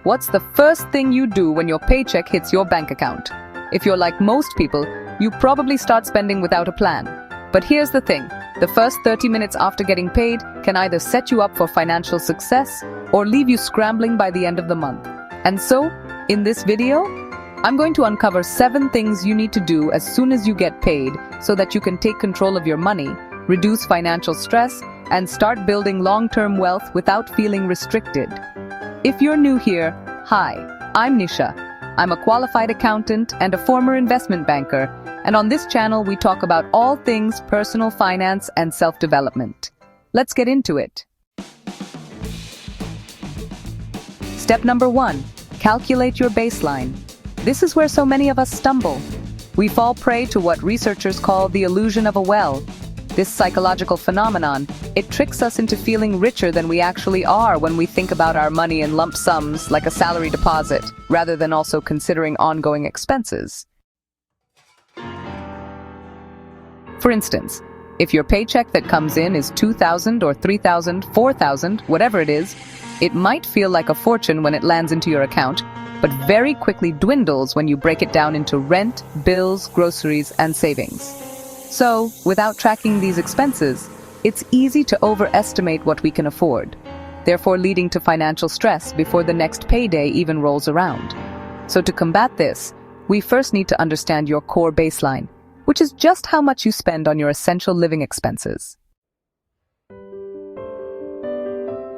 What's the first thing you do when your paycheck hits your bank account? If you're like most people, you probably start spending without a plan. But here's the thing, the first 30 minutes after getting paid can either set you up for financial success or leave you scrambling by the end of the month. And so, in this video, I'm going to uncover 7 things you need to do as soon as you get paid so that you can take control of your money, reduce financial stress, and start building long-term wealth without feeling restricted. If you're new here, hi, I'm Nisha. I'm a qualified accountant and a former investment banker, and on this channel we talk about all things personal finance and self-development. Let's get into it. Step number 1, calculate your baseline. This is where so many of us stumble. We fall prey to what researchers call the illusion of a well. This psychological phenomenon, it tricks us into feeling richer than we actually are when we think about our money in lump sums like a salary deposit, rather than also considering ongoing expenses. For instance, if your paycheck that comes in is $2,000 or $3,000, $4,000, whatever it is, it might feel like a fortune when it lands into your account, but very quickly dwindles when you break it down into rent, bills, groceries, and savings. So, without tracking these expenses, it's easy to overestimate what we can afford, therefore leading to financial stress before the next payday even rolls around. So to combat this, we first need to understand your core baseline, which is just how much you spend on your essential living expenses.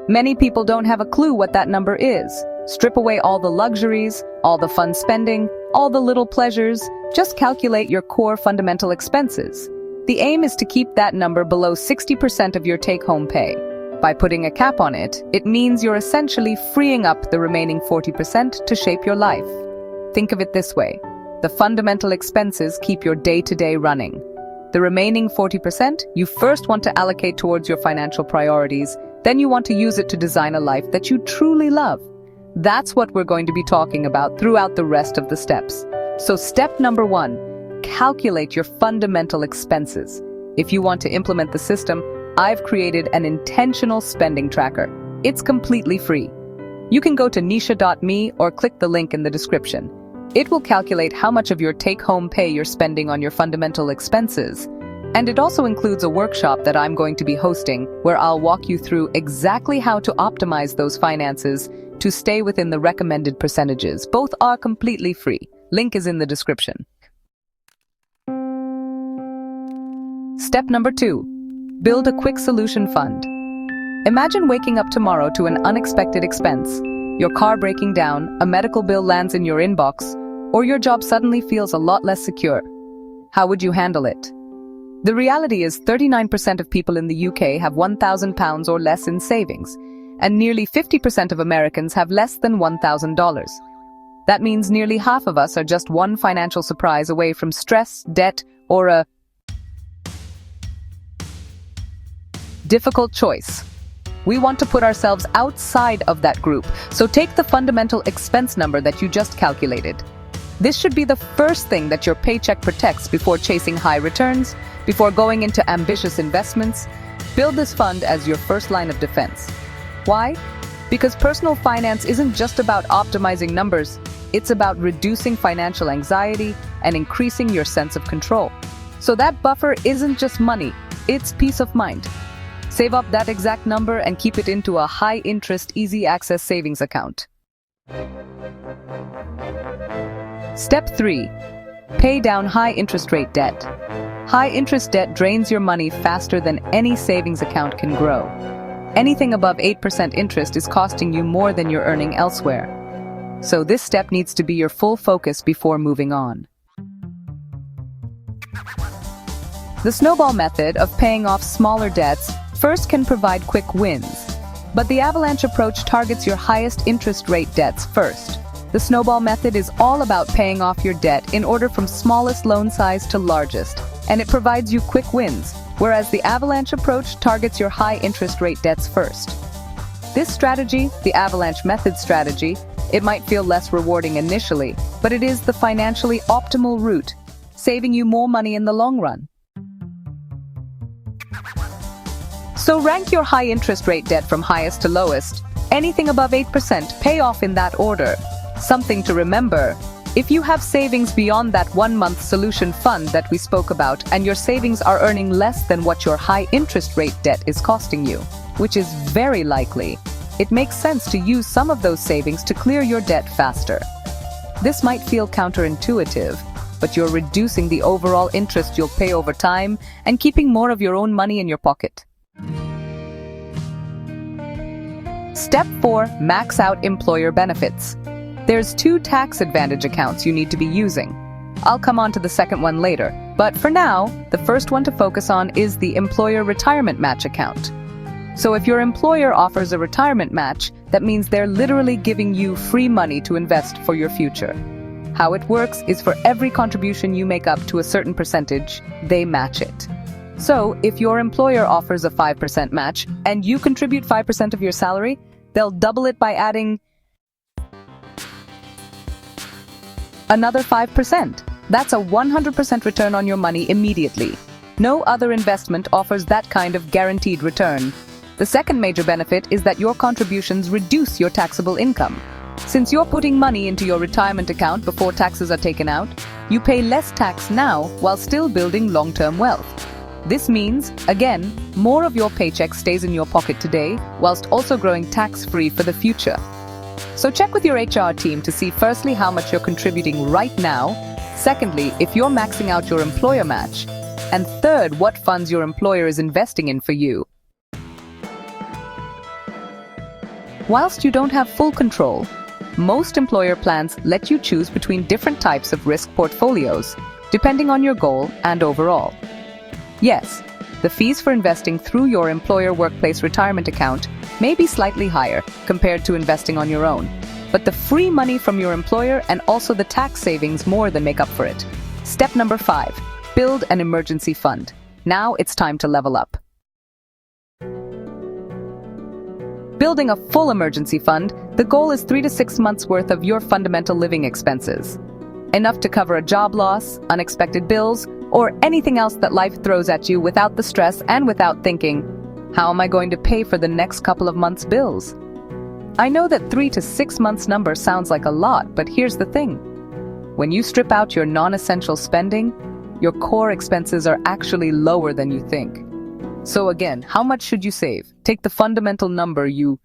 Many people don't have a clue what that number is. Strip away all the luxuries, all the fun spending, all the little pleasures. Just calculate your core fundamental expenses. The aim is to keep that number below 60% of your take-home pay. By putting a cap on it, it means you're essentially freeing up the remaining 40% to shape your life. Think of it this way. The fundamental expenses keep your day-to-day running. The remaining 40%, you first want to allocate towards your financial priorities, then you want to use it to design a life that you truly love. That's what we're going to be talking about throughout the rest of the steps. So step number 1, calculate your fundamental expenses. If you want to implement the system, I've created an intentional spending tracker. It's completely free. You can go to nisha.me or click the link in the description. It will calculate how much of your take-home pay you're spending on your fundamental expenses. And it also includes a workshop that I'm going to be hosting where I'll walk you through exactly how to optimize those finances to stay within the recommended percentages. Both are completely free. Link is in the description. Step number 2, build a quick solution fund. Imagine waking up tomorrow to an unexpected expense. Your car breaking down, a medical bill lands in your inbox, or your job suddenly feels a lot less secure. How would you handle it? The reality is 39% of people in the UK have £1,000 or less in savings, and nearly 50% of Americans have less than $1,000. That means nearly half of us are just one financial surprise away from stress, debt, or a difficult choice. We want to put ourselves outside of that group, so take the fundamental expense number that you just calculated. This should be the first thing that your paycheck protects before chasing high returns, before going into ambitious investments. Build this fund as your first line of defense. Why? Because personal finance isn't just about optimizing numbers, it's about reducing financial anxiety and increasing your sense of control. So that buffer isn't just money, it's peace of mind. Save up that exact number and keep it into a high-interest, easy-access savings account. Step 3. Pay down high-interest rate debt. High-interest debt drains your money faster than any savings account can grow. Anything above 8% interest is costing you more than you're earning elsewhere. So this step needs to be your full focus before moving on. The Snowball method of paying off smaller debts first can provide quick wins, but the Avalanche approach targets your highest interest rate debts first. The Snowball method is all about paying off your debt in order from smallest loan size to largest, and it provides you quick wins, whereas the Avalanche approach targets your high interest rate debts first. This strategy, the Avalanche method strategy, it might feel less rewarding initially, but it is the financially optimal route, saving you more money in the long run. So rank your high interest rate debt from highest to lowest. Anything above 8%, pay off in that order. Something to remember: if you have savings beyond that 1-month solution fund that we spoke about, and your savings are earning less than what your high interest rate debt is costing you, which is very likely, it makes sense to use some of those savings to clear your debt faster. This might feel counterintuitive, but you're reducing the overall interest you'll pay over time and keeping more of your own money in your pocket. Step 4. Max out employer benefits. There's 2 tax advantage accounts you need to be using. I'll come on to the second one later, but for now, the first one to focus on is the employer retirement match account. So if your employer offers a retirement match, that means they're literally giving you free money to invest for your future. How it works is for every contribution you make up to a certain percentage, they match it. So if your employer offers a 5% match and you contribute 5% of your salary, they'll double it by adding another 5%. That's a 100% return on your money immediately. No other investment offers that kind of guaranteed return. The second major benefit is that your contributions reduce your taxable income. Since you're putting money into your retirement account before taxes are taken out, you pay less tax now while still building long-term wealth. This means, again, more of your paycheck stays in your pocket today, whilst also growing tax-free for the future. So check with your HR team to see firstly how much you're contributing right now, secondly, if you're maxing out your employer match, and third, what funds your employer is investing in for you. Whilst you don't have full control, most employer plans let you choose between different types of risk portfolios, depending on your goal and overall. Yes, the fees for investing through your employer workplace retirement account may be slightly higher compared to investing on your own, but the free money from your employer and also the tax savings more than make up for it. Step number 5, build an emergency fund. Now it's time to level up. Building a full emergency fund, the goal is 3 to 6 months worth of your fundamental living expenses. Enough to cover a job loss, unexpected bills, or anything else that life throws at you without the stress and without thinking, how am I going to pay for the next couple of months' bills? I know that 3 to 6 months number sounds like a lot, but here's the thing. When you strip out your non-essential spending, your core expenses are actually lower than you think. So again, how much should you save? Take the fundamental number you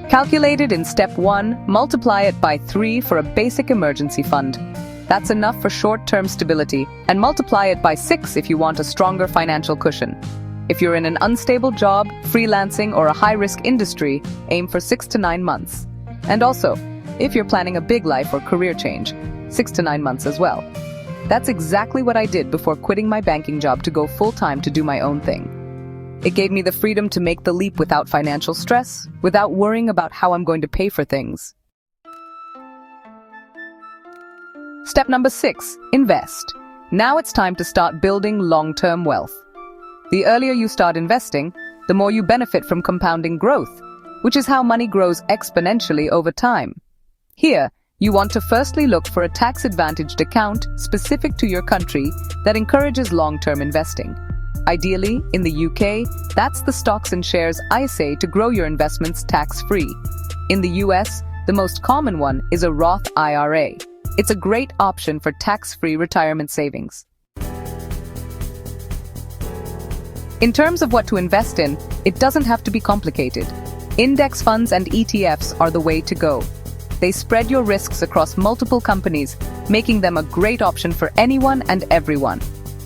calculated in step 1, multiply it by 3 for a basic emergency fund. That's enough for short-term stability, and multiply it by 6 if you want a stronger financial cushion. If you're in an unstable job, freelancing, or a high-risk industry, aim for 6 to 9 months. And also, if you're planning a big life or career change, 6 to 9 months as well. That's exactly what I did before quitting my banking job to go full-time to do my own thing. It gave me the freedom to make the leap without financial stress, without worrying about how I'm going to pay for things. Step number 6, invest. Now it's time to start building long-term wealth. The earlier you start investing, the more you benefit from compounding growth, which is how money grows exponentially over time. Here, you want to firstly look for a tax-advantaged account specific to your country that encourages long-term investing. Ideally, in the UK, that's the stocks and shares ISA to grow your investments tax-free. In the US, the most common one is a Roth IRA. It's a great option for tax-free retirement savings. In terms of what to invest in, it doesn't have to be complicated. Index funds and ETFs are the way to go. They spread your risks across multiple companies, making them a great option for anyone and everyone.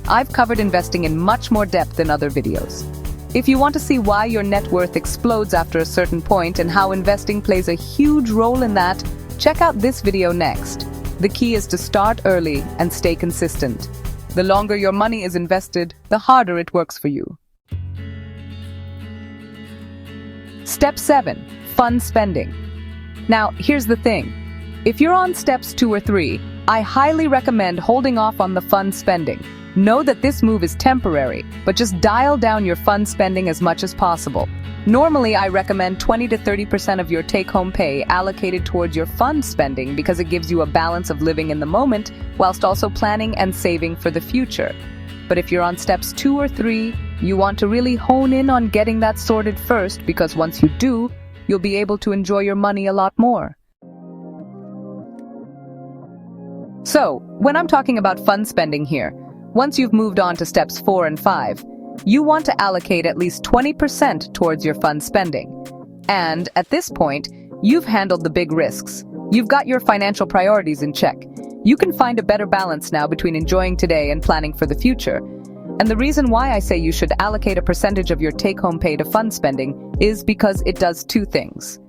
I've covered investing in much more depth in other videos. If you want to see why your net worth explodes after a certain point and how investing plays a huge role in that, check out this video next. The key is to start early and stay consistent. The longer your money is invested, the harder it works for you. Step 7, fun spending. Now, here's the thing. If you're on steps 2 or 3, I highly recommend holding off on the fun spending. Know that this move is temporary, but just dial down your fun spending as much as possible. Normally, I recommend 20 to 30% of your take-home pay allocated towards your fun spending because it gives you a balance of living in the moment whilst also planning and saving for the future. But if you're on steps 2 or 3, You want to really hone in on getting that sorted first, because once you do, you'll be able to enjoy your money a lot more. So, when I'm talking about fun spending here, once you've moved on to steps 4 and 5, you want to allocate at least 20% towards your fun spending. And at this point, you've handled the big risks. You've got your financial priorities in check. You can find a better balance now between enjoying today and planning for the future. And the reason why I say you should allocate a percentage of your take-home pay to fun spending is because it does two things.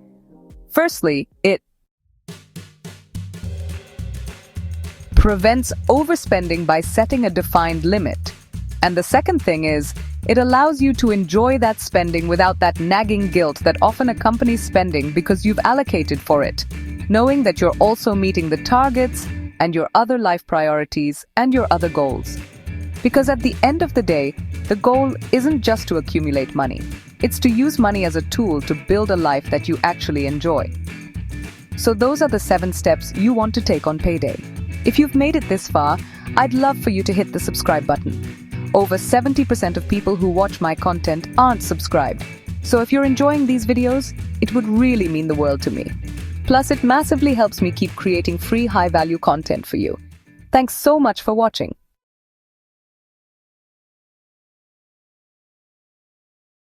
Firstly, it prevents overspending by setting a defined limit. And the second thing is, it allows you to enjoy that spending without that nagging guilt that often accompanies spending because you've allocated for it, knowing that you're also meeting the targets and your other life priorities and your other goals. Because at the end of the day, the goal isn't just to accumulate money. It's to use money as a tool to build a life that you actually enjoy. So those are the 7 steps you want to take on Payday. If you've made it this far, I'd love for you to hit the subscribe button. Over 70% of people who watch my content aren't subscribed. So if you're enjoying these videos, it would really mean the world to me. Plus, it massively helps me keep creating free high-value content for you. Thanks so much for watching.